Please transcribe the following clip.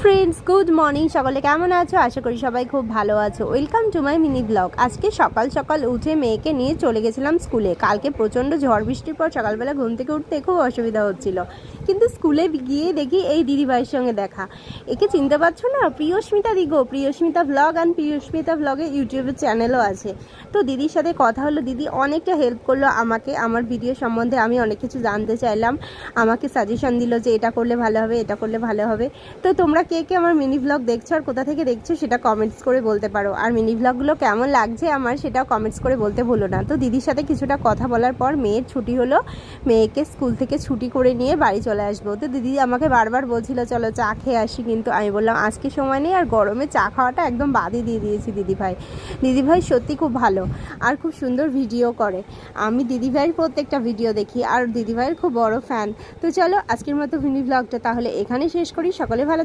Friends, good morning. সকলে কেমন আছো? আশা করি সবাই খুব ভালো আছো। Welcome to my mini blog. আজকে সকাল সকাল উঠে মেয়েকে নিয়ে চলে গেছিলাম স্কুলে। কালকে প্রচণ্ড ঝড় বৃষ্টির পর সকালবেলা ঘুম থেকে উঠতে খুব অসুবিধা হচ্ছিল, কিন্তু স্কুলে গিয়ে দেখি এই দিদিভাইয়ের সঙ্গে দেখা। একে চিনতে পারছো না? প্রিয়স্মিতা দিগো, প্রিয়স্মিতা ব্লগ অ্যান্ড প্রিয়স্মিতা ব্লগে ইউটিউবের চ্যানেলও আছে। তো দিদির সাথে কথা হলো, দিদি অনেকটা হেল্প করলো আমাকে, আমার ভিডিও সম্বন্ধে আমি অনেক কিছু জানতে চাইলাম, আমাকে সাজেশন দিল যে এটা করলে ভালো হবে, এটা করলে ভালো হবে। তো তোমরা কে কে আমার মিনি ব্লগ দেখছো আর কোথা থেকে দেখছো সেটা কমেন্টস করে বলতে পারো, আর মিনি ব্লগগুলো কেমন লাগছে আমার সেটাও কমেন্টস করে বলতে ভুলো না। তো দিদির সাথে কিছুটা কথা বলার পর মেয়ের ছুটি হলো, মেয়েকে স্কুল থেকে ছুটি করে নিয়ে বাড়ি চলে আসবো। তো দিদি আমাকে বারবার বলছিল চলো চা খেয়ে আসি, কিন্তু আমি বললাম আজকে সময় নেই, আর গরমে চা খাওয়াটা একদম বাদই দিয়ে দিয়েছি। দিদিভাই সত্যি খুব ভালো আর খুব সুন্দর ভিডিও করে। আমি দিদিভাইয়ের প্রত্যেকটা ভিডিও দেখি আর দিদিভাইয়ের খুব বড় ফ্যান। তো চলো আজকের মতো মিনি ব্লগটা তাহলে এখানে শেষ করি। সকলে ভালো